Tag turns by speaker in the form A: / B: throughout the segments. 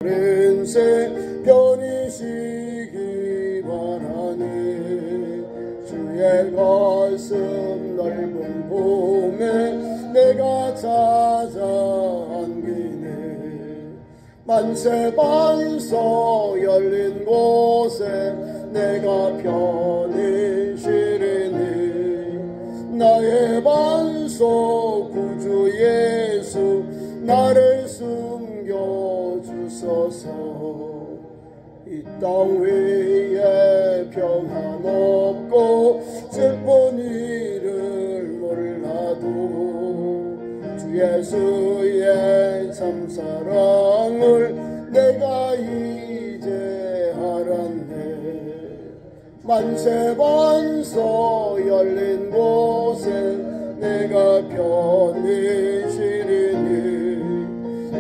A: 인생 편히시기 바라네. 주의 가슴 넓은 봄에 내가 찾아 안기네. 만세반석 열린 곳에 내가 편히 쉬리니. 나의 반석 구주 예수 나를 숨겨주소서. 이 땅 위에 평안 없고 슬픈 일을 몰라도 주 예수의 참사랑을 내가 이제 알았네. 만세반석 열린 곳에 내가 편히 쉬리니.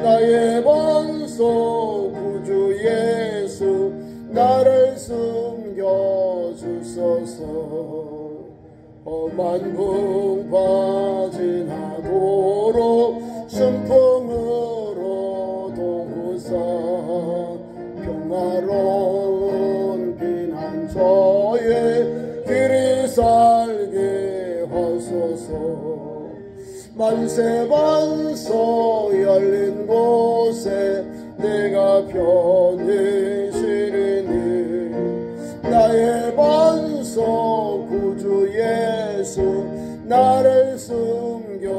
A: 나의 반석 구주 예수 나를 숨겨주소서. 험한 풍파 지나도록 순풍으로 도우사 평화로운 피난처에 길이 살게 하소서. 만세반석 열린 곳에 내가 편히 쉬리니. 나의 반석 구주 예수 나를 숨겨주소서.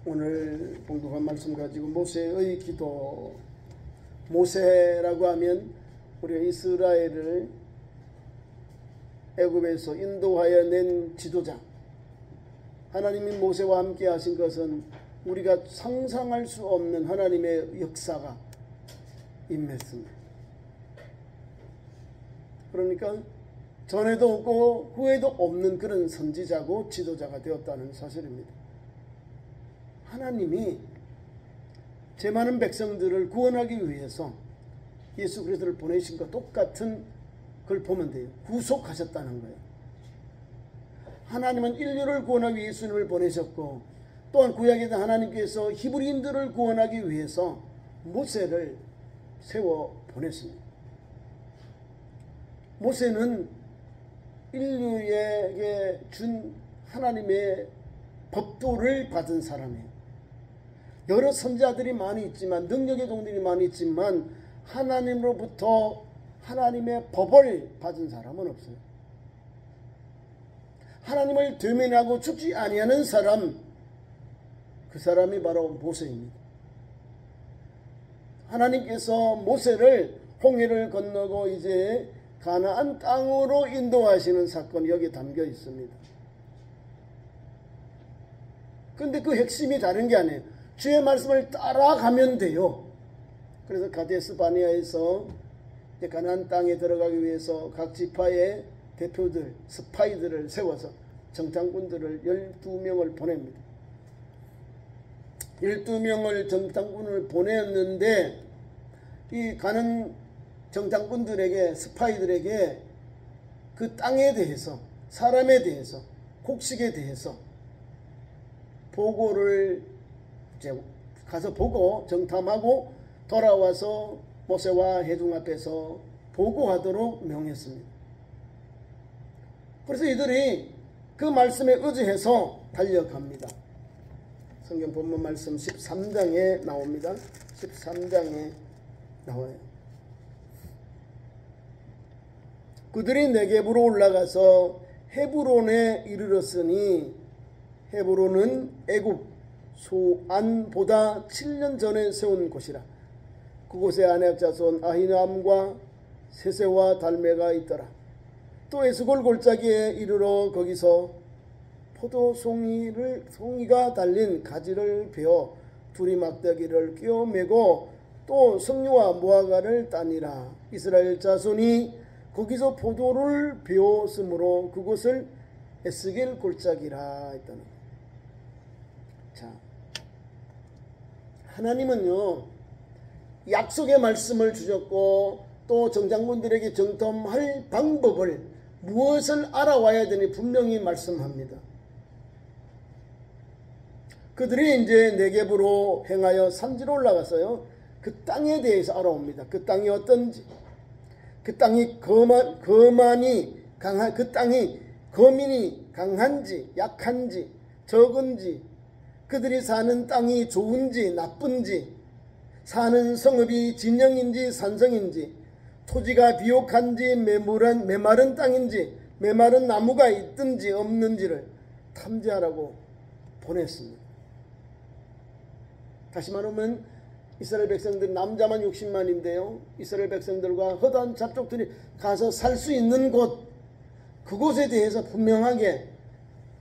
A: 오늘 봉독한 말씀 가지고 모세의 기도. 모세라고 하면 우리가 이스라엘을 애굽에서 인도하여 낸 지도자. 하나님이 모세와 함께 하신 것은 우리가 상상할 수 없는 하나님의 역사가 임했습니다. 그러니까 전에도 없고 후에도 없는 그런 선지자고 지도자가 되었다는 사실입니다. 하나님이 죄 많은 백성들을 구원하기 위해서 예수 그리스도를 보내신 것 똑같은 걸 보면 돼요. 구속하셨다는 거예요. 하나님은 인류를 구원하기 위해 예수님을 보내셨고, 또한 구약에도 하나님께서 히브리인들을 구원하기 위해서 모세를 세워 보냈습니다. 모세는 인류에게 준 하나님의 법도를 받은 사람이에요. 여러 선지자들이 많이 있지만, 능력의 종들이 많이 있지만 하나님으로부터 하나님의 법을 받은 사람은 없어요. 하나님을 되면하고 죽지 아니하는 사람, 그 사람이 바로 모세입니다. 하나님께서 모세를 홍해를 건너고 이제 가나안 땅으로 인도하시는 사건이 여기에 담겨 있습니다. 그런데 그 핵심이 다른 게 아니에요. 주의 말씀을 따라가면 돼요. 그래서 가데스 바네아에서 가나안 땅에 들어가기 위해서 각 지파의 대표들, 스파이들을 세워서 정탐꾼들을 12명을 보냅니다. 12명을 정탐꾼을 보냈는데 이 가는 정탐꾼들에게, 스파이들에게 그 땅에 대해서, 사람에 대해서, 곡식에 대해서 보고를 이제 가서 보고 정탐하고 돌아와서 모세와 회중 앞에서 보고하도록 명했습니다. 그래서 이들이 그 말씀에 의지해서 달려갑니다. 성경 본문 말씀 13장에 나옵니다. 13장에 나와요. 그들이 네겝으로 올라가서 헤브론에 이르렀으니, 헤브론은 애굽 소안보다 7년 전에 세운 곳이라. 그곳에 아낙 자손 아히남과 세세와 달메가 있더라. 또 에스골 골짜기에 이르러 거기서 포도송이가 달린 가지를 베어 둘이 막대기를 끼워 메고 또 석류와 무화과를 따니라. 이스라엘 자손이 거기서 포도를 베었으므로 그곳을 에스겔 골짜기라 했다는. 자, 하나님은요 약속의 말씀을 주셨고 또 정장군들에게 정탐할 방법을 무엇을 알아와야 되니 분명히 말씀합니다. 그들이 이제 네겝으로 행하여 산지로 올라가서요. 그 땅에 대해서 알아옵니다. 그 땅이 어떤지, 그 땅이 그 땅이 거민이 강한지 약한지 적은지, 그들이 사는 땅이 좋은지 나쁜지, 사는 성읍이 진영인지 산성인지, 토지가 비옥한지 메마른 땅인지 메마른 나무가 있든지 없는지를 탐지하라고 보냈습니다. 다시 말하면 이스라엘 백성들 남자만 60만인데요. 이스라엘 백성들과 허다한 잡족들이 가서 살 수 있는 곳, 그곳에 대해서 분명하게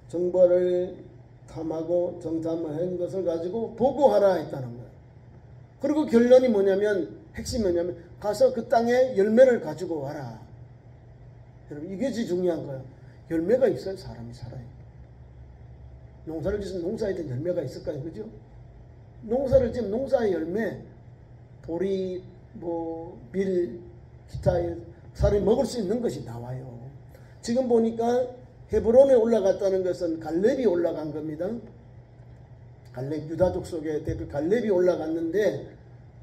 A: 정보를 탐하고 정탐한 것을 가지고 보고하라 했다는 거예요. 그리고 결론이 뭐냐면, 핵심이 뭐냐면 가서 그 땅에 열매를 가지고 와라. 여러분, 이게 제일 중요한 거예요. 열매가 있어야 사람이 살아요. 농사를 짓으면 농사에 대한 열매가 있을까요? 그죠? 농사를 지으면 농사의 열매, 보리, 밀, 기타 사람이 먹을 수 있는 것이 나와요. 지금 보니까 헤브론에 올라갔다는 것은 갈렙이 올라간 겁니다. 갈렙, 유다족 속의 대표 갈렙이 올라갔는데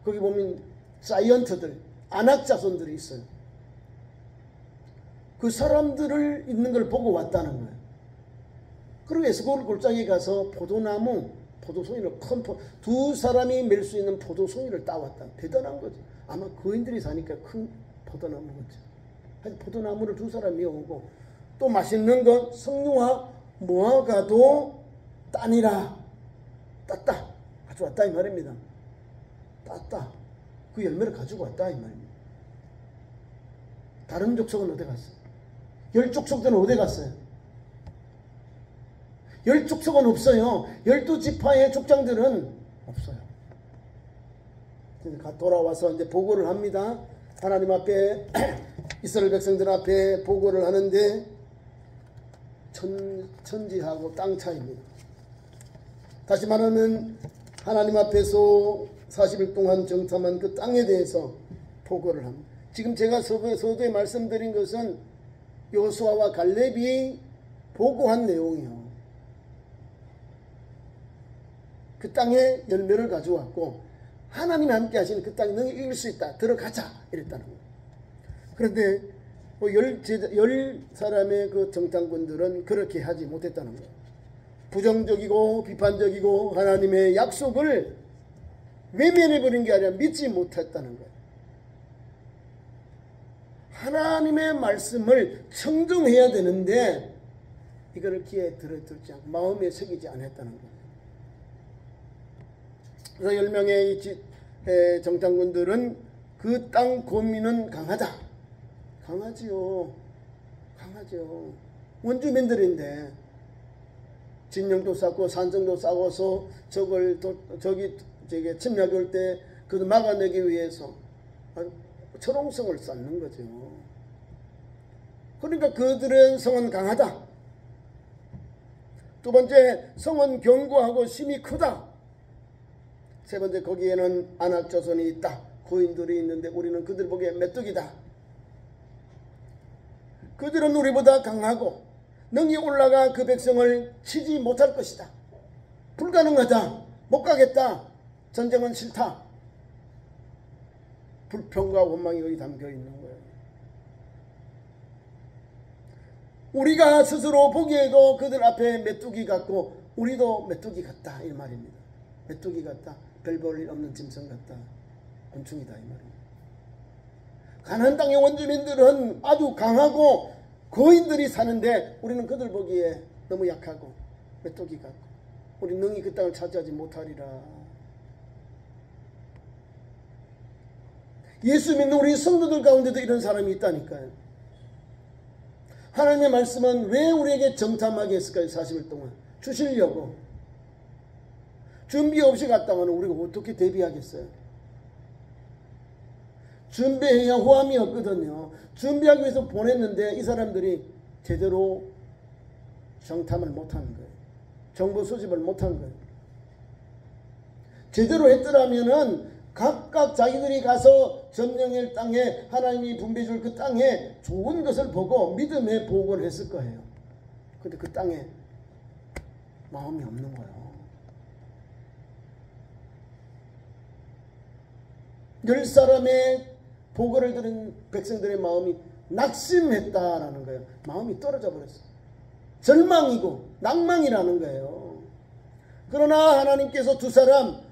A: 거기 보면 사이언트들, 안악자손들이 있어요. 그 사람들을 있는 걸 보고 왔다는 거예요. 그리고 에스골 골짜기에 가서 포도송이를 두 사람이 멜 수 있는 포도송이를 따왔다. 대단한 거죠. 아마 거인들이 사니까 큰 포도나무겠죠. 포도나무를 두 사람이 오고, 또 맛있는 것 석류와 무화과도 따니라. 땄다. 가져왔다 이 말입니다. 땄다. 그 열매를 가지고 왔다 이 말입니다. 다른 족속은 어디 갔어요? 10족속들은 어디 갔어요? 10족속은 없어요. 12지파의 족장들은 없어요. 돌아와서 이제 보고를 합니다. 하나님 앞에 이스라엘 백성들 앞에 보고를 하는데 천지하고 땅 차이입니다. 다시 말하면 하나님 앞에서 40일 동안 정탐한 그 땅에 대해서 보고를 합니다. 지금 제가 서두에 말씀드린 것은 여호수아와 갈렙이 보고한 내용이요. 그 땅에 열매를 가져왔고 하나님이 함께 하시는 그 땅에 너희 이길 수 있다. 들어가자. 이랬다는 거예요. 그런데 열 사람의 그 정탐꾼들은 그렇게 하지 못했다는 거예요. 부정적이고 비판적이고 하나님의 약속을 외면해버린 게 아니라 믿지 못했다는 거예요. 하나님의 말씀을 청정해야 되는데 이거를 귀에 들어듣지 않고 마음에 새기지 않았다는 거예요. 그래서 10명의 정탐꾼들은 그 땅 거민은 강하다. 강하지요. 강하죠. 원주민들인데 진영도 쌓고 산성도 쌓아서 저기 침략이 올 때 그걸 막아내기 위해서 철옹성을 쌓는 거죠. 그러니까 그들은 성은 강하다. 두 번째, 성은 견고하고 힘이 크다. 세 번째, 거기에는 안악자손이 있다. 거인들이 있는데 우리는 그들 보기에 메뚜기다. 그들은 우리보다 강하고 능히 올라가 그 백성을 치지 못할 것이다. 불가능하다. 못 가겠다. 전쟁은 싫다. 불평과 원망이 여기 담겨 있는 거예요. 우리가 스스로 보기에도 그들 앞에 메뚜기 같고 우리도 메뚜기 같다 이 말입니다. 메뚜기 같다. 별 볼 일 없는 짐승 같다. 곤충이다 이 말입니다. 가나안 땅의 원주민들은 아주 강하고 거인들이 사는데 우리는 그들 보기에 너무 약하고 메뚜기 같고 우리 능히 그 땅을 차지하지 못하리라. 예수 믿는 우리 성도들 가운데도 이런 사람이 있다니까요. 하나님의 말씀은 왜 우리에게 정탐하게 했을까요? 40일 동안 주시려고. 준비 없이 갔다가는 우리가 어떻게 대비하겠어요? 준비해야 호함이 없거든요. 준비하기 위해서 보냈는데 이 사람들이 제대로 정탐을 못한 거예요. 정보 수집을 못한 거예요. 제대로 했더라면은 각각 자기들이 가서 점령할 땅에 하나님이 분배해 줄 그 땅에 좋은 것을 보고 믿음의 보고를 했을 거예요. 근데 그 땅에 마음이 없는 거예요. 10사람의 보고를 들은 백성들의 마음이 낙심했다라는 거예요. 마음이 떨어져 버렸어요. 절망이고 낭망이라는 거예요. 그러나 하나님께서 두 사람,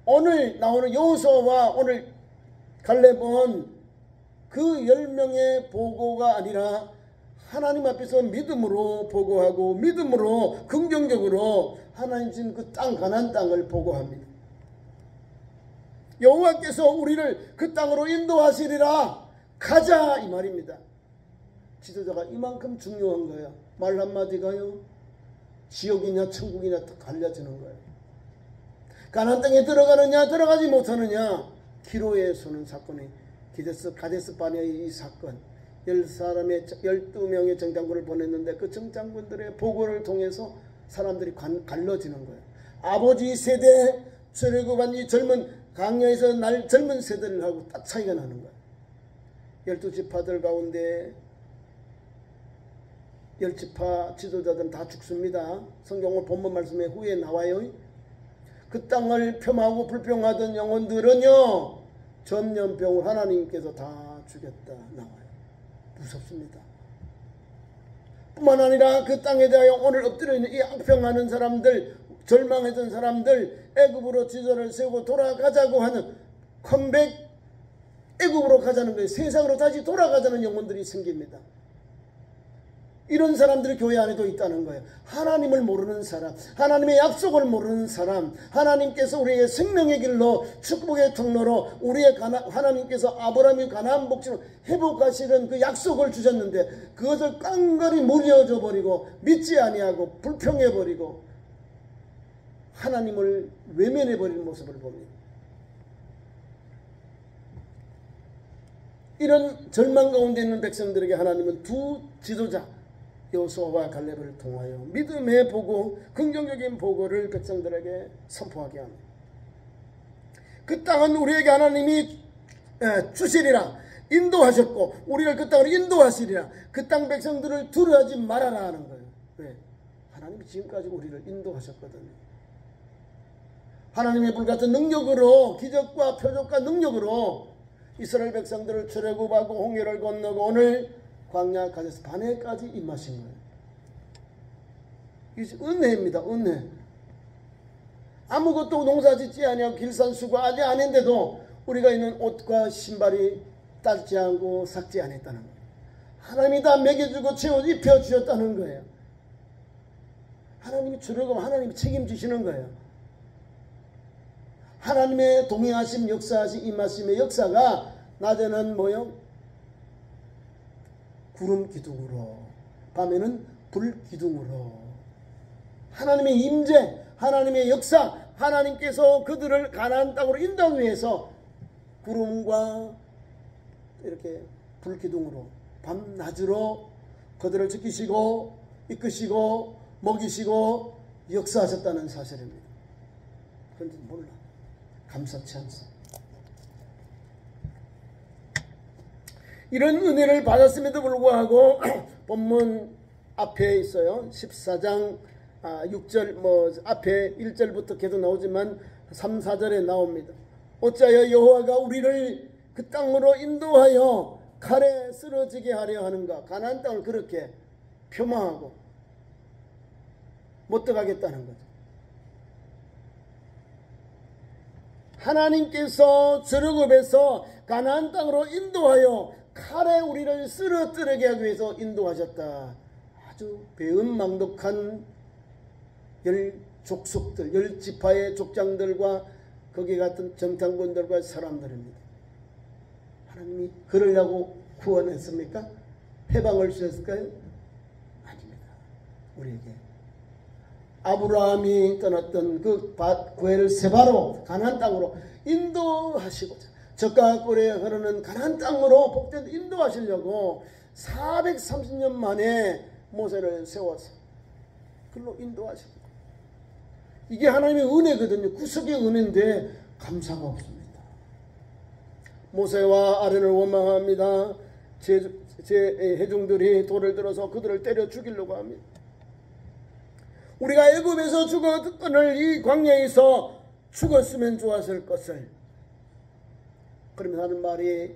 A: 오늘 나오는 여호수아와 오늘 갈렙은 그 10명의 보고가 아니라 하나님 앞에서 믿음으로 보고하고 믿음으로 긍정적으로 하나님 주신 그 땅, 가나안 땅을 보고합니다. 여호와께서 우리를 그 땅으로 인도하시리라, 가자, 이 말입니다. 지도자가 이만큼 중요한 거예요. 말 한마디가요, 지옥이냐 천국이냐 딱 갈려지는 거예요. 가나안 땅에 들어가느냐 들어가지 못하느냐, 기로에 서는 사건이 가데스 바네아의 이 사건, 12명의 정장군을 보냈는데 그 정장군들의 보고를 통해서 사람들이 갈라지는 거예요. 아버지 세대 출애굽한 이 젊은 강야에서 날 젊은 세대를 하고 딱 차이가 나는 거예요. 12지파들 가운데 10지파 지도자들은 다 죽습니다. 성경을 본문 말씀에 후에 나와요. 그 땅을 폄하하고 불평하던 영혼들은요, 전염병을 하나님께서 다 죽였다 나와요. 무섭습니다. 뿐만 아니라 그 땅에 대하여 오늘 엎드려 있는 이 악평하는 사람들, 절망했던 사람들, 애굽으로 지도를 세우고 돌아가자고 하는 컴백, 애굽으로 가자는 거예요. 세상으로 다시 돌아가자는 영혼들이 생깁니다. 이런 사람들이 교회 안에도 있다는 거예요. 하나님을 모르는 사람, 하나님의 약속을 모르는 사람, 하나님께서 우리에게 생명의 길로 축복의 통로로 우리의 하나님께서 아브라함의 가나안 복지로 회복하시는 그 약속을 주셨는데 그것을 깡그리 무뎌져 버리고 믿지 아니하고 불평해 버리고 하나님을 외면해 버리는 모습을 봅니다. 이런 절망 가운데 있는 백성들에게 하나님은 두 지도자 여호수아와 갈렙을 통하여 믿음의 보고, 긍정적인 보고를 백성들에게 선포하게 합니다. 그 땅은 우리에게 하나님이 주시리라, 인도하셨고 우리를 그 땅으로 인도하시리라. 그 땅 백성들을 두려워하지 말아라 하는 거예요. 왜? 하나님이 지금까지 우리를 인도하셨거든요. 하나님의 불같은 능력으로, 기적과 표적과 능력으로 이스라엘 백성들을 출애굽하고 홍해를 건너고 오늘 광야 가데스 바네아까지 임하신 거예요. 이게 은혜입니다. 은혜. 아무것도 농사짓지 아니하고 길산수고하지 않은데도 우리가 있는 옷과 신발이 닳지 않고 삭지 않았다는 거예요. 하나님이 다 먹여주고 채워 입혀주셨다는 거예요. 하나님이 출애굽, 하나님이 책임지시는 거예요. 하나님의 동행하심, 역사하심, 임하심의 역사가 낮에는 뭐요? 구름 기둥으로, 밤에는 불 기둥으로. 하나님의 임재, 하나님의 역사, 하나님께서 그들을 가나안 땅으로 인도하기 위해서 구름과 이렇게 불 기둥으로 밤낮으로 그들을 지키시고 이끄시고 먹이시고 역사하셨다는 사실입니다. 그런데 몰라. 감사치 않습니다. 이런 은혜를 받았음에도 불구하고 본문 앞에 있어요. 14장 6절 앞에 1절부터 계속 나오지만 3, 4절에 나옵니다. 어찌하여 여호와가 우리를 그 땅으로 인도하여 칼에 쓰러지게 하려 하는가. 가나안 땅을 그렇게 폄하하고 못 들어가겠다는 거죠. 하나님께서 출애굽에서 가나안 땅으로 인도하여 칼에 우리를 쓰러뜨리게 하기 위해서 인도하셨다. 아주 배은망덕한 10족속들, 10지파의 족장들과 거기 같은 정탐꾼들과 사람들입니다. 하나님이 그러려고 구원했습니까? 해방을 주셨을까요? 아닙니다. 우리에게 아브라함이 떠났던 그 구엘세바로 가나안 땅으로 인도하시고자, 젖과 꿀에 흐르는 가나안 땅으로 복된 인도하시려고 430년 만에 모세를 세워서 그걸로 인도하시고, 이게 하나님의 은혜거든요. 구속의 은혜인데 감사가 없습니다. 모세와 아론을 원망합니다. 제 회중들이 돌을 들어서 그들을 때려 죽이려고 합니다. 우리가 애굽에서 죽었거늘 이 광야에서 죽었으면 좋았을 것을. 그러면 하는 말이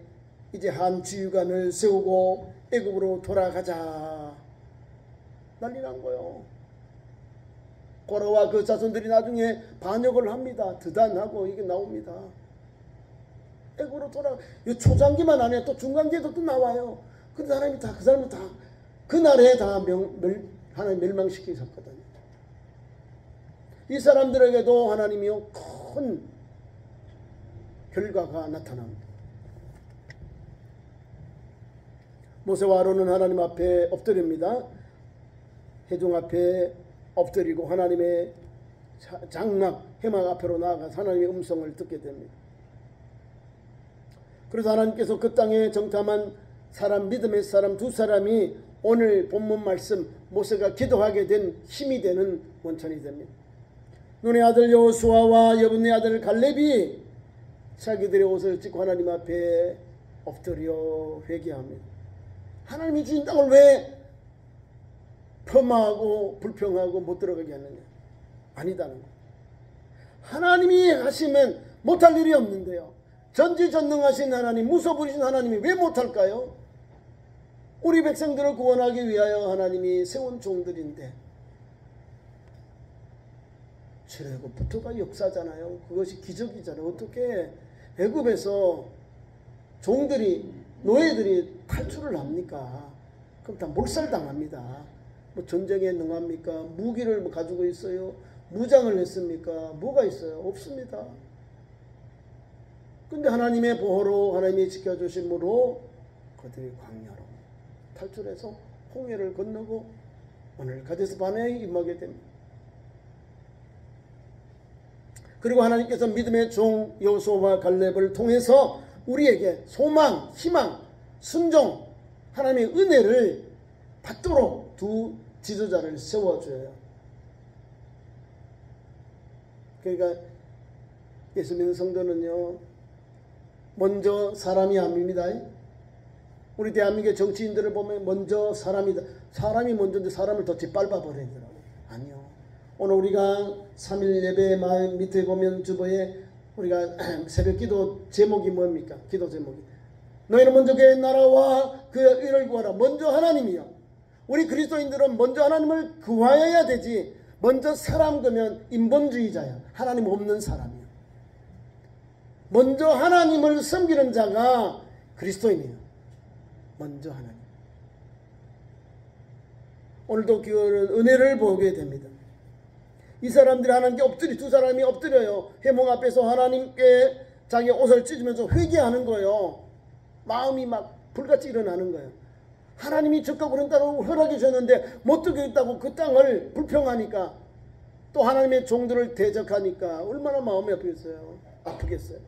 A: 이제 한 지휘관을 세우고 애굽으로 돌아가자. 난리 난 거예요. 고라와 그 자손들이 나중에 반역을 합니다. 드단하고 이게 나옵니다. 애굽으로 이 초장기만 안 해. 또 중간기에도 또 나와요. 근데 하나님이 다 그 사람을 다 그날에 다 하나님 멸망시키셨거든요. 이 사람들에게도 하나님이요 큰 결과가 나타납니다. 모세와 아론은 하나님 앞에 엎드립니다. 회중 앞에 엎드리고 하나님의 장막 회막 앞으로 나아가서 하나님의 음성을 듣게 됩니다. 그래서 하나님께서 그 땅에 정탐한 사람, 믿음의 사람 두 사람이 오늘 본문 말씀 모세가 기도하게 된 힘이 되는 원천이 됩니다. 눈의 아들 여호수아와 여분의 아들 갈렙이 자기들의 옷을 찢고 하나님 앞에 엎드려 회개합니다. 하나님이 주신 땅을 왜 폄하하고 불평하고 못 들어가게 하느냐? 아니다는 거예요. 하나님이 하시면 못할 일이 없는데요. 전지전능하신 하나님, 무소부리신 하나님이 왜 못할까요? 우리 백성들을 구원하기 위하여 하나님이 세운 종들인데 출애굽부터가 역사잖아요. 그것이 기적이잖아요. 어떻게 애굽에서 종들이 노예들이 탈출을 합니까? 그럼 다 몰살당합니다. 뭐 전쟁에 능합니까? 무기를 뭐 가지고 있어요? 무장을 했습니까? 뭐가 있어요? 없습니다. 근데 하나님의 보호로 하나님이 지켜주심으로 그들이 광야로 탈출해서 홍해를 건너고 오늘 가데스 바네아에 임하게 됩니다. 그리고 하나님께서 믿음의 종 여호수아와 갈렙을 통해서 우리에게 소망, 희망, 순종, 하나님의 은혜를 받도록 두 지도자를 세워줘요. 그러니까 예수 믿는 성도는요, 먼저 사람이 아닙니다. 우리 대한민국의 정치인들을 보면 먼저 사람이다. 사람이 먼저인데 사람을 더 짓밟아 버리더라고요. 아니요. 오늘 우리가 3일 예배 마음 밑에 보면 주보에 우리가 새벽기도 제목이 뭡니까? 기도 제목이 너희는 먼저 그의 나라와 그의 의를 구하라. 먼저 하나님이요. 우리 그리스도인들은 먼저 하나님을 구하여야 되지. 먼저 사람 그러면 인본주의자야. 하나님 없는 사람이요. 먼저 하나님을 섬기는 자가 그리스도인이에요. 먼저 하나님. 오늘도 그 은혜를 보게 됩니다. 이 사람들이 하나님께 두 사람이 엎드려요. 회목 앞에서 하나님께 자기 옷을 찢으면서 회개하는 거예요. 마음이 막 불같이 일어나는 거예요. 하나님이 적과 그런 땅을 허락해 주셨는데 못 들겠다고 그 땅을 불평하니까 또 하나님의 종들을 대적하니까 얼마나 마음이 아프겠어요.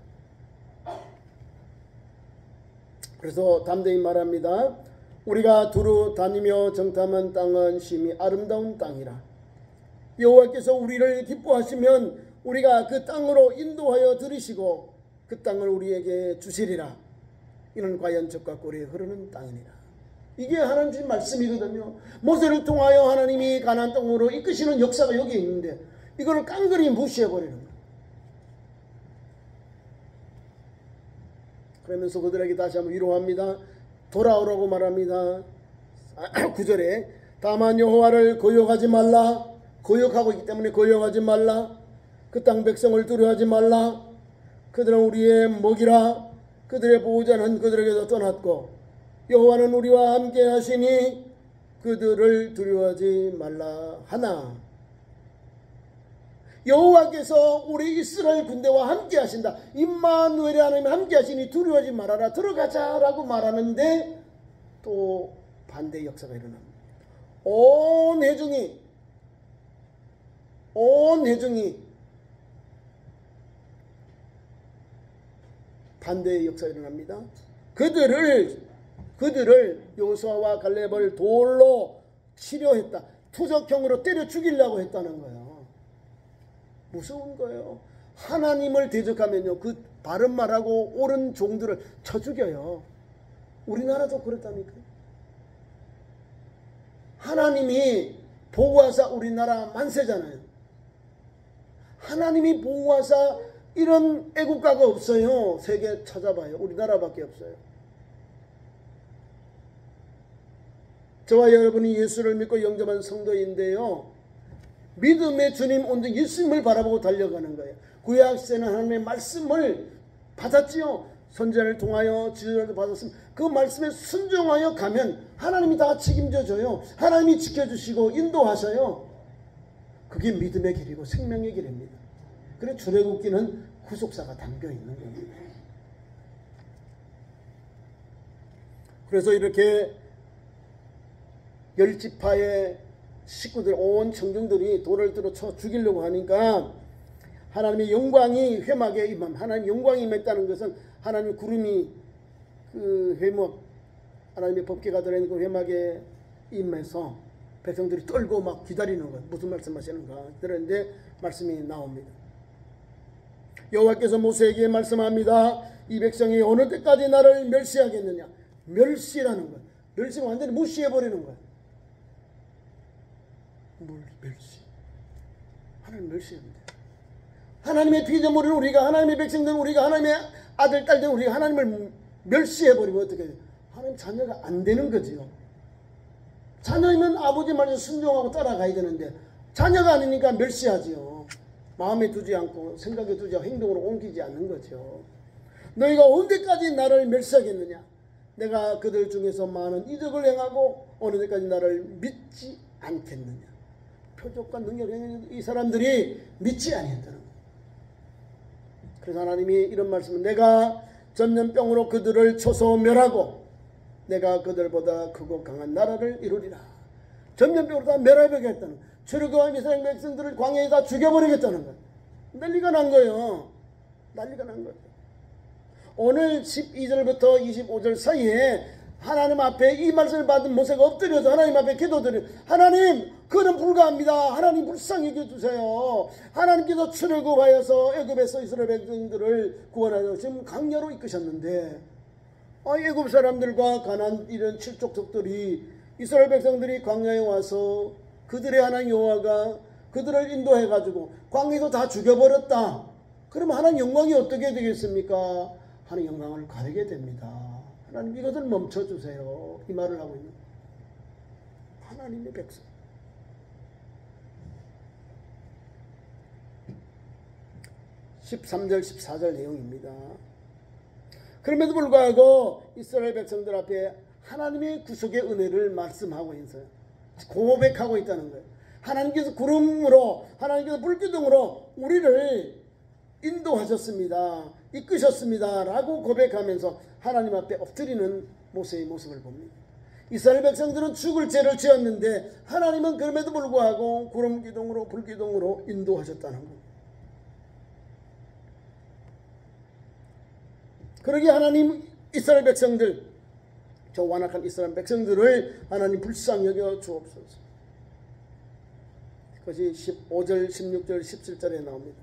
A: 그래서 담대히 말합니다. 우리가 두루 다니며 정탐한 땅은 심히 아름다운 땅이라. 여호와께서 우리를 기뻐하시면 우리가 그 땅으로 인도하여 들이시고 그 땅을 우리에게 주시리라. 이는 과연 젖과 꿀이 흐르는 땅이니라. 이게 하나님 주신 말씀이거든요. 모세를 통하여 하나님이 가나안 땅으로 이끄시는 역사가 여기에 있는데 이거를 깡그리 무시해버리는 거예요. 그러면서 그들에게 다시 한번 위로합니다. 돌아오라고 말합니다. 9절에 다만 여호와를 거역하지 말라. 거역하고 있기 때문에 거역하지 말라. 그 땅 백성을 두려워하지 말라. 그들은 우리의 먹이라. 그들의 보호자는 그들에게서 떠났고 여호와는 우리와 함께 하시니 그들을 두려워하지 말라 하나. 여호와께서 우리 이스라엘 군대와 함께 하신다. 임마누엘이 하나님 함께 하시니 두려워하지 말아라. 들어가자라고 말하는데 또 반대의 역사가 일어납니다. 온 회중이 반대의 역사가 일어납니다. 그들을 여호수아와 갈렙을 돌로 치려했다. 투적형으로 때려 죽이려고 했다는 거예요. 무서운 거예요. 하나님을 대적하면요, 그 바른 말하고 옳은 종들을 쳐 죽여요. 우리나라도 그렇다니까. 하나님이 보호하사 우리나라 만세잖아요. 하나님이 보호하사 이런 애국가가 없어요. 세계 찾아봐요. 우리나라밖에 없어요. 저와 여러분이 예수를 믿고 영접한 성도인데요, 믿음의 주님 온전히 예수님을 바라보고 달려가는 거예요. 구약시대는 하나님의 말씀을 받았지요. 선지자를 통하여 지도자를 받았으면 그 말씀에 순종하여 가면 하나님이 다 책임져 줘요. 하나님이 지켜주시고 인도하셔요. 그게 믿음의 길이고 생명의 길입니다. 그래서 출애굽기는 구속사가 담겨 있는 겁니다. 그래서 이렇게 10지파의 식구들, 온 청중들이 돌을 들어 쳐 죽이려고 하니까 하나님의 영광이 회막에 임함. 하나님의 영광이 임했다는 것은 하나님의 구름이 그 회막, 하나님의 법궤가 들어있는 그 회막에 임해서 백성들이 떨고 막 기다리는 거예요. 무슨 말씀하시는가. 그런데 말씀이 나옵니다. 여호와께서 모세에게 말씀합니다. 이 백성이 어느 때까지 나를 멸시하겠느냐. 멸시라는 거예요. 멸시가 완전히 무시해버리는 거예요. 멸시. 하나님 멸시합니다. 하나님의 피조물인 우리가, 하나님의 백성들은 우리가, 하나님의 아들, 딸들 우리가 하나님을 멸시해버리면 어떻게 돼요? 하나님 자녀가 안 되는 거지요. 자녀이면 아버지 말에 순종하고 따라가야 되는데 자녀가 아니니까 멸시하지요. 마음에 두지 않고 생각에 두지 않고 행동으로 옮기지 않는 거죠. 너희가 언제까지 나를 멸시하겠느냐. 내가 그들 중에서 많은 이적을 행하고 어느 때까지 나를 믿지 않겠느냐. 표적과 능력을 행하는 이 사람들이 믿지 않는다는 거예요. 그래서 하나님이 이런 말씀을, 내가 전염병으로 그들을 쳐서 멸하고 내가 그들보다 크고 강한 나라를 이루리라. 전염병으로 다 멸해버리겠다는 거예요. 출애굽한 이스라엘 백성들을 광야에 다 죽여버리겠다는 거예요. 난리가 난 거예요. 난리가 난 거예요. 오늘 12절부터 25절 사이에 하나님 앞에 이 말씀을 받은 모세가 엎드려서 하나님 앞에 기도드려요. 하나님, 그는 불가합니다. 하나님 불쌍히 여겨주세요. 하나님께서 출애굽하여서 애굽에서 이스라엘 백성들을 구원하여 지금 강야로 이끄셨는데 애굽 사람들과 가나안 이런 칠족족들이 이스라엘 백성들이 광야에 와서 그들의 하나님 여호와가 그들을 인도해가지고 광야에서 다 죽여버렸다. 그러면 하나님 영광이 어떻게 되겠습니까? 하나님 영광을 가리게 됩니다. 하나님 이것을 멈춰주세요. 이 말을 하고 있는 하나님의 백성. (13절) (14절) 내용입니다. 그럼에도 불구하고 이스라엘 백성들 앞에 하나님의 구속의 은혜를 말씀하고 있어요. 고백하고 있다는 거예요. 하나님께서 구름으로, 하나님께서 불기둥으로 우리를 인도하셨습니다. 이끄셨습니다. 라고 고백하면서 하나님 앞에 엎드리는 모세의 모습을 봅니다. 이스라엘 백성들은 죽을 죄를 지었는데 하나님은 그럼에도 불구하고 구름 기둥으로 불기둥으로 인도하셨다는 겁니다. 그러기에 하나님 이스라엘 백성들, 저 완악한 이스라엘 백성들을 하나님 불쌍히 여겨 주옵소서. 그것이 15절, 16절, 17절에 나옵니다.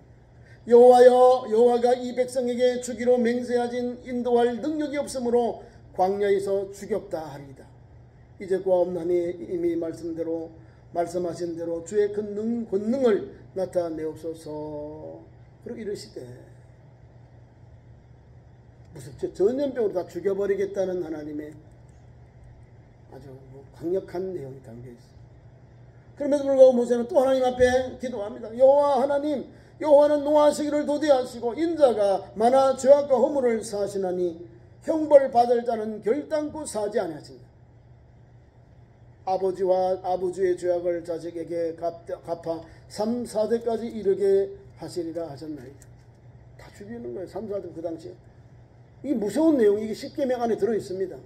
A: 여호와여, 여호와가 이 백성에게 주기로 맹세하신 인도할 능력이 없으므로 광야에서 죽였다 하리이다. 이제 구하옵나니 이미 말씀하신 대로 주의 권능을 나타내옵소서. 그리고 이러시되, 무슨 전염병으로 다 죽여버리겠다는 하나님의 아주 강력한 내용이 담겨있어요. 그럼에도 불구하고 모세는 또 하나님 앞에 기도합니다. 여호와 하나님, 여호와는 노하시기를 도대하시고 인자가 많아 죄악과 허물을 사하시나니 형벌 받을 자는 결단코 사지 아니하시니라. 아버지와 아버지의 죄악을 자식에게 갚아 3, 4대까지 이르게 하시리라 하셨나이다. 다 죽이는 거예요. 3, 4대 그 당시에. 이 무서운 내용이 이게 십계명 안에 들어있습니다.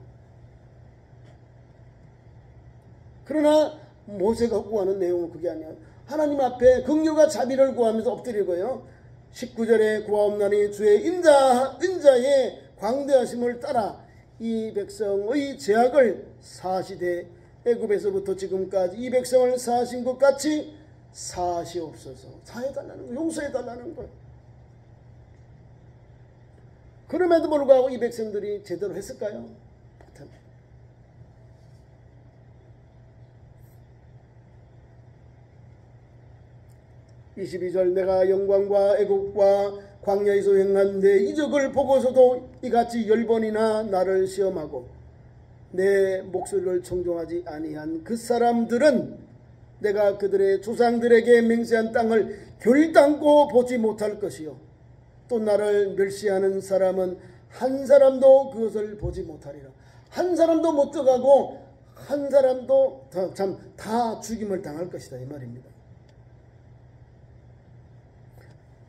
A: 그러나 모세가 구하는 내용은 그게 아니야. 하나님 앞에 긍휼과 자비를 구하면서 엎드리고요. 19절에 구하옵나니 주의 인자의 광대하심을 따라 이 백성의 죄악을 사하시되 애굽에서부터 지금까지 이 백성을 사하신 것 같이 사하시옵소서. 사해달라는 거, 용서해달라는 거예요. 그럼에도 불구하고 이 백성들이 제대로 했을까요? 못합니다. 22절 내가 영광과 애국과 광야에서 행한 내 이적을 보고서도 이같이 10번이나 나를 시험하고 내 목소리를 청종하지 아니한 그 사람들은 내가 그들의 조상들에게 맹세한 땅을 결단코 보지 못할 것이요 또 나를 멸시하는 사람은 한 사람도 그것을 보지 못하리라. 한 사람도 못 들어가고 한 사람도 다 죽임을 당할 것이다 이 말입니다.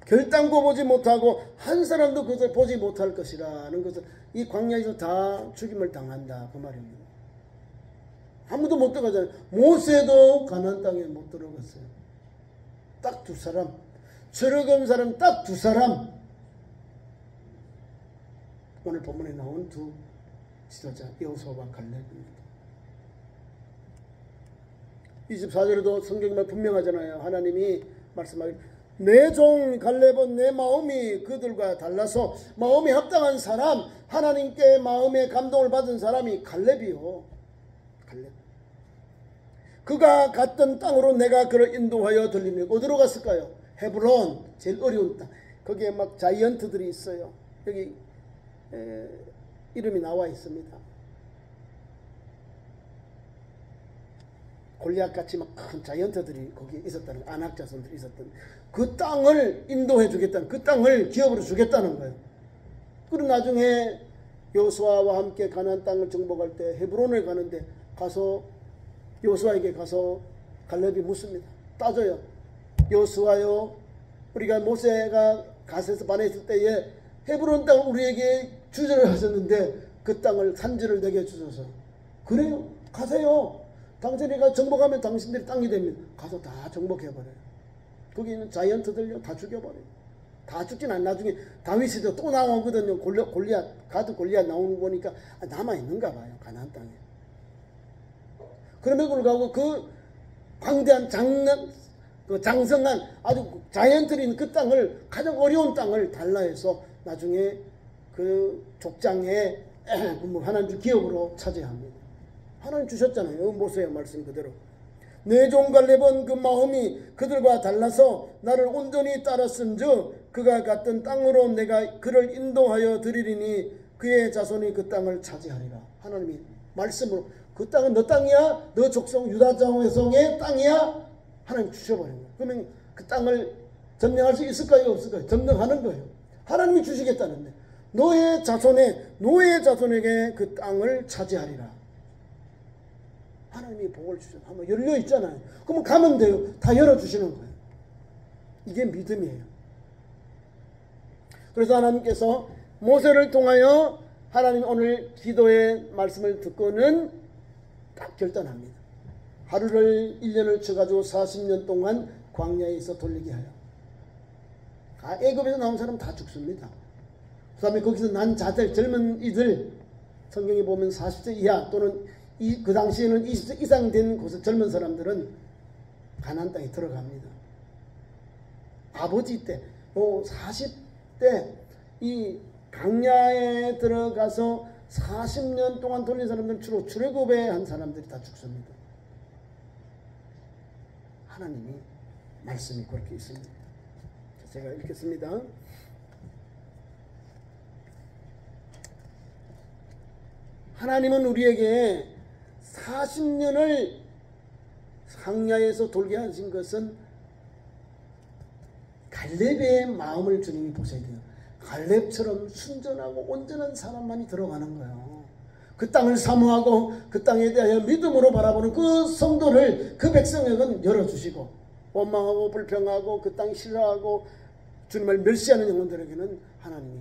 A: 결단코 보지 못하고 한 사람도 그것을 보지 못할 것이라는 것은 이 광야에서 다 죽임을 당한다 그 말입니다. 아무도 못 들어가잖아요. 모세도 가나안 땅에 못 들어갔어요. 딱 2사람, 철학은 사람 딱 2사람. 오늘 본문에 나온 2 지도자 여호수아와 갈렙입니다. 24절에도 성경에 분명하잖아요. 하나님이 말씀하기를 내 종 갈렙은 내 마음이 그들과 달라서 마음이 합당한 사람, 하나님께 마음의 감동을 받은 사람이 갈렙이요. 갈렙. 그가 갔던 땅으로 내가 그를 인도하여 들리니 어디로 갔을까요? 헤브론, 제일 어려운 땅. 거기에 막 자이언트들이 있어요. 여기 이름이 나와 있습니다. 골리앗같이 막 큰 자이언트들이 거기에 있었다는, 아낙 자손들이 있었던 그 땅을 인도해 주겠다는, 그 땅을 기업으로 주겠다는 거예요. 그리고 나중에 여호수아와 함께 가나안 땅을 정복할 때 헤브론을 가는데 가서 여호수아에게 가서 갈렙이 묻습니다. 따져요. 여호수아요, 우리가 모세가 가세서 반했을 때에 헤브론 땅을 우리에게 주저를 하셨는데 그 땅을 산지를 내게 주셔서 그래요? 가세요. 당신이가 정복하면 당신들이 땅이 됩니다. 가서 다 정복해버려요. 거기 있는 자이언트들요 다 죽여버려요. 다 죽진 않아. 나중에 다윗이도 또 나오거든요. 골리앗, 가드 골리앗 나오는 거 보니까 남아있는가 봐요. 가나안 땅에. 그럼에도 불구하고 그 광대한 장성한 아주 자이언트들이 있는 그 땅을, 가장 어려운 땅을 달라해서 나중에 그 족장에 하나님 기업으로 차지합니다. 하나님 주셨잖아요. 모세의 말씀 그대로. 내 종 갈렙은 그 마음이 그들과 달라서 나를 온전히 따랐은즉 그가 갔던 땅으로 내가 그를 인도하여 드리리니 그의 자손이 그 땅을 차지하리라. 하나님이 말씀으로 그 땅은 너 땅이야? 너 족속 유다 자손의 땅이야? 하나님 주셔버린 거예요. 그러면 그 땅을 점령할 수 있을까요? 없을까요? 점령하는 거예요. 하나님이 주시겠다는데 너의 자손에게 그 땅을 차지하리라. 하나님이 복을 주셔서 한번 열려 있잖아요. 그러면 가면 돼요. 다 열어주시는 거예요. 이게 믿음이에요. 그래서 하나님께서 모세를 통하여 하나님 오늘 기도의 말씀을 듣고는 딱 결단합니다. 하루를 1년을 쳐가지고 40년 동안 광야에서 돌리게 하여. 애굽에서 나온 사람 다 죽습니다. 그 다음에 거기서 난 자들, 젊은 이들, 성경에 보면 40세 이하 또는 그 당시에는 20세 이상 된 곳의 젊은 사람들은 가나안 땅에 들어갑니다. 아버지 때, 40대 이 강야에 들어가서 40년 동안 돌린 사람들은 주로 출애굽에 한 사람들이 다 죽습니다. 하나님이 말씀이 그렇게 있습니다. 제가 읽겠습니다. 하나님은 우리에게 40년을 광야에서 돌게 하신 것은 갈렙의 마음을 주님이 보셔야 돼요. 갈렙처럼 순전하고 온전한 사람만이 들어가는 거예요. 그 땅을 사모하고 그 땅에 대하여 믿음으로 바라보는 그 성도를, 그 백성에게는 열어주시고, 원망하고 불평하고 그 땅 싫어하고 주님을 멸시하는 영혼들에게는 하나님이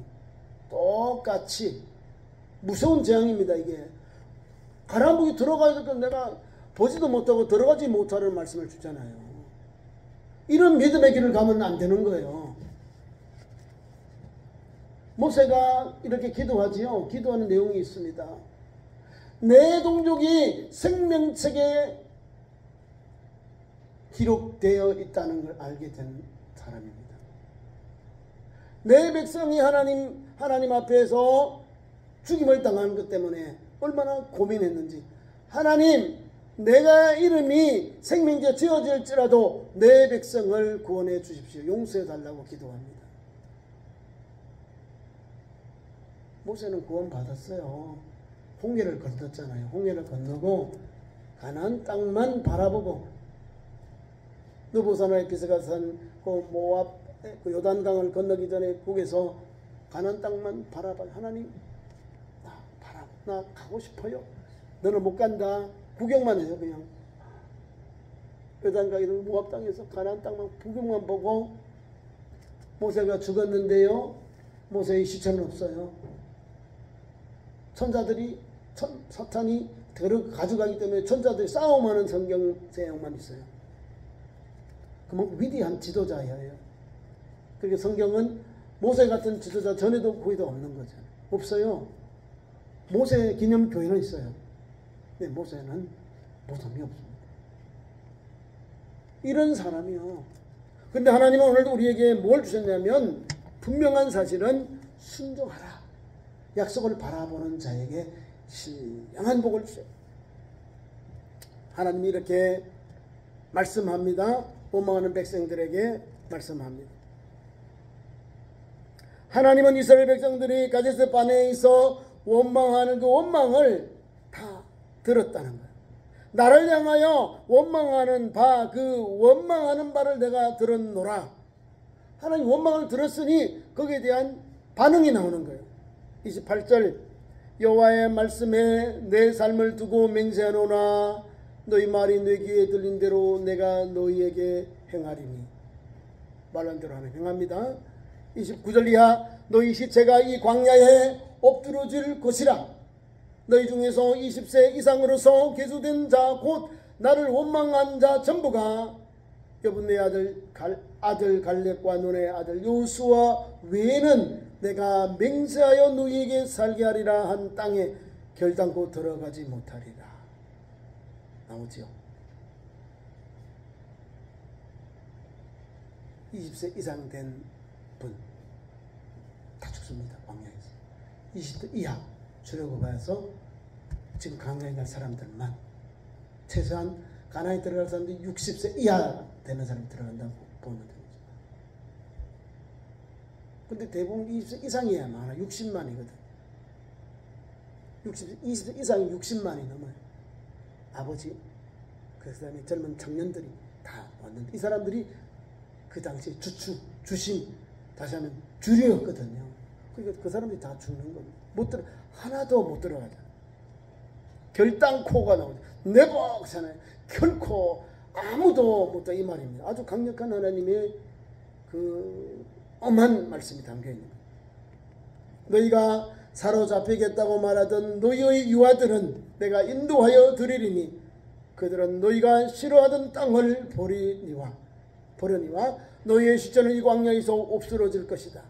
A: 똑같이, 무서운 재앙입니다. 이게 가라앉기 들어가서 내가 보지도 못하고 들어가지 못하는 말씀을 주잖아요. 이런 믿음의 길을 가면 안 되는 거예요. 모세가 이렇게 기도하지요. 기도하는 내용이 있습니다. 내 동족이 생명책에 기록되어 있다는 걸 알게 된 사람입니다. 내 백성이 하나님 하나님 앞에서 죽임을 당하는 것 때문에 얼마나 고민했는지, 하나님, 내가 이름이 생명제 지어질지라도 내 백성을 구원해 주십시오. 용서해 달라고 기도합니다. 모세는 구원 받았어요. 홍해를 건넜잖아요. 홍해를 건너고 가나안 땅만 바라보고, 느보산의 기스가 산 그 모압 그 요단강을 건너기 전에 북에서 가나안 땅만 바라봐. 하나님, 나 가고 싶어요. 너는 못 간다. 구경만 해요. 그냥 요단강에서 모압 땅에서 가나안 땅만 구경만 보고, 모세가 죽었는데요, 모세의 시체는 없어요. 천사들이 사탄이 가져가기 때문에 천사들이 싸움하는 성경 제목만 있어요. 그만큼 위대한 지도자예요. 그렇게 성경은 모세 같은 지도자 전에도 거의도 없는 거죠. 없어요. 모세 기념교회는 있어요. 근데 모세는 보상이 없습니다. 이런 사람이요. 근데 하나님은 오늘도 우리에게 뭘 주셨냐면, 분명한 사실은 순종하라. 약속을 바라보는 자에게 신령한 복을 주세요. 하나님이 이렇게 말씀합니다. 원망하는 백성들에게 말씀합니다. 하나님은 이스라엘 백성들이 가데스 바네에서 원망하는 그 원망을 다 들었다는 거예요. 나를 향하여 원망하는 그 원망하는 바를 내가 들었노라. 하나님 원망을 들었으니 거기에 대한 반응이 나오는 거예요. 28절, 여호와의 말씀에 내 삶을 두고 맹세하노나 너희 말이 내 귀에 들린 대로 내가 너희에게 행하리니. 말한 대로 하면 행합니다. 29절 이하, 너희 시체가 이 광야에 엎드러질 것이라. 너희 중에서 20세 이상으로서 계수된 자 곧 나를 원망한 자 전부가 여분네 아들 갈렙과 눈의 아들 여호수아 외에는 내가 맹세하여 너희에게 살게 하리라 한 땅에 결단코 들어가지 못하리라. 나오지요. 20세 이상 된 분 다 죽습니다. 광야에서. 20대 이하 출애굽해서 지금 광야에 갈 사람들만, 최소한 가나안에 들어갈 사람들이 60세 이하 되는 사람이 들어간다고 보면 됩니다. 근데 대부분 20세 이상이야 많아. 60만이거든. 20세 이상이 60만이 넘어요. 아버지, 그 다음에 젊은 청년들이 다 왔는데, 이 사람들이 그 당시에 주심, 다시 하면 주류였거든요. 그러니까 그 사람들이 다 죽는 겁니다. 하나도 못 들어가잖아. 결단코가 나오죠. 내복잖아요. 결코 아무도 못 들어, 이 말입니다. 아주 강력한 하나님의 그 엄한 말씀이 담겨있는 거예요. 너희가 사로잡히겠다고 말하던 너희의 유아들은 내가 인도하여 드리리니 그들은 너희가 싫어하던 땅을 보려니와 너희의 시체는 이 광야에서 엎스러질 것이다.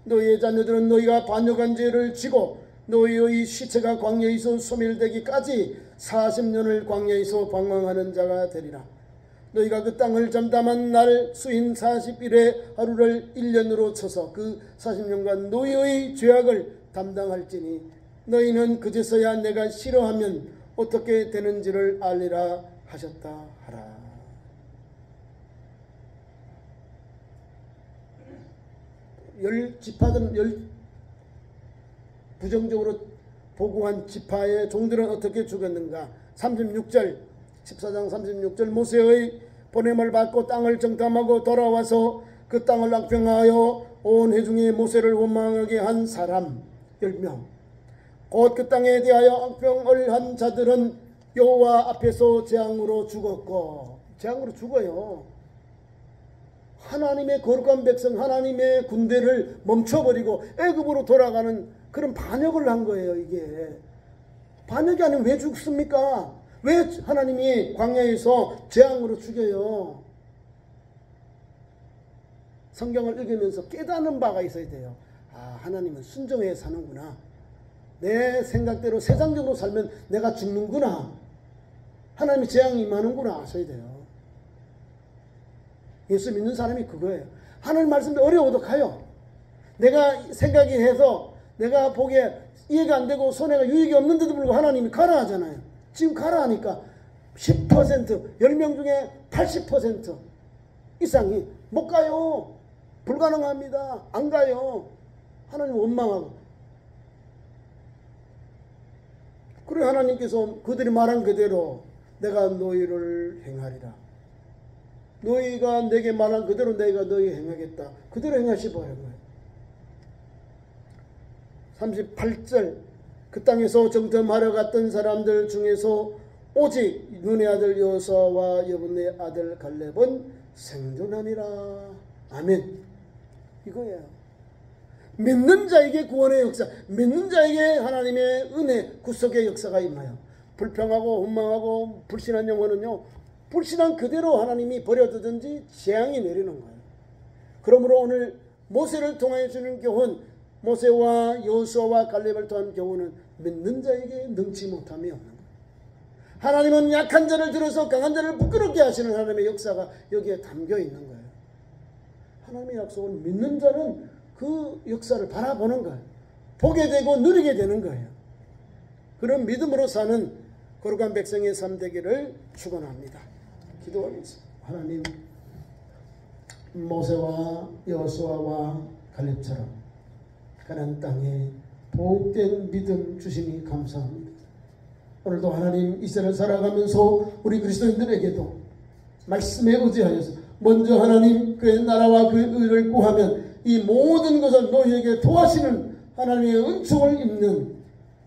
A: 너희의 자녀들은 너희가 반역한 죄를 지고 너희의 시체가 광야에서 소멸되기까지 40년을 광야에서 방황하는 자가 되리라. 너희가 그 땅을 잠담한 날 수인 40일의 하루를 1년으로 쳐서 그 40년간 너희의 죄악을 담당할지니 너희는 그제서야 내가 싫어하면 어떻게 되는지를 알리라 하셨다 하라. 열 지파들은 부정적으로 보고한 지파의 종들은 어떻게 죽었는가. 36절 14장 36절 모세의 보냄을 받고 땅을 정탐하고 돌아와서 그 땅을 악평하여 온 회중이 모세를 원망하게 한 사람 10명. 곧 그 땅에 대하여 악평을 한 자들은 여호와 앞에서 재앙으로 죽었고, 재앙으로 죽어요. 하나님의 거룩한 백성, 하나님의 군대를 멈춰버리고 애굽으로 돌아가는 그런 반역을 한 거예요. 이게 반역이 아니면 왜 죽습니까? 왜 하나님이 광야에서 재앙으로 죽여요? 성경을 읽으면서 깨닫는 바가 있어야 돼요. 아, 하나님은 순종해 사는구나. 내 생각대로 세상적으로 살면 내가 죽는구나. 하나님이 재앙이 임하는구나 아셔야 돼요. 예수 믿는 사람이 그거예요. 하나님 말씀도 어려워도 가요. 내가 생각이 해서 내가 보기에 이해가 안 되고 손해가 유익이 없는데도 불구하고 하나님이 가라 하잖아요. 지금 가라 하니까 10%, 10명 중에 80% 이상이 못 가요. 불가능합니다. 안 가요. 하나님 원망하고. 그래 하나님께서 그들이 말한 그대로 내가 너희를 행하리라. 너희가 내게 말한 그대로 내가 너희 행하겠다. 그대로 행하시버린 거예요. 38절 그 땅에서 정탐하러 갔던 사람들 중에서 오직 눈의 아들 여호수아와 여분의 아들 갈렙은 생존하니라. 아멘. 이거예요. 믿는 자에게 구원의 역사, 믿는 자에게 하나님의 은혜, 구속의 역사가 임하여 불평하고 원망하고 불신한 영혼은요, 불신한 그대로 하나님이 버려두든지 재앙이 내리는 거예요. 그러므로 오늘 모세를 통하여 주는 교훈, 모세와 여호수아와 갈렙을 통한 교훈은 믿는 자에게 능치 못함이 없는 거예요. 하나님은 약한 자를 들어서 강한 자를 부끄럽게 하시는 하나님의 역사가 여기에 담겨 있는 거예요. 하나님의 약속은 믿는 자는 그 역사를 바라보는 거예요. 보게 되고 누리게 되는 거예요. 그런 믿음으로 사는 거룩한 백성의 삶 되기를 축원합니다. 기도하겠습니다. 하나님, 모세와 여호수아와 갈렙처럼 가나안 땅에 복된 믿음 주시니 감사합니다. 오늘도 하나님 이 세상을 살아가면서 우리 그리스도인들에게도 말씀에 의지하여서 먼저 하나님 그의 나라와 그의 의를 구하면 이 모든 것을 너희에게 도와시는 하나님의 은총을 입는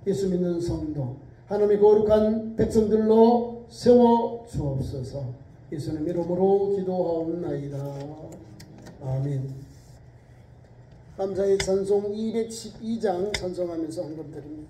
A: 예수 믿는 성도, 하나님의 거룩한 백성들로 세워 주옵소서. 예수님 이름으로 기도하옵나이다. 아멘. 감사의 찬송 212장 찬송하면서 헌금 드립니다.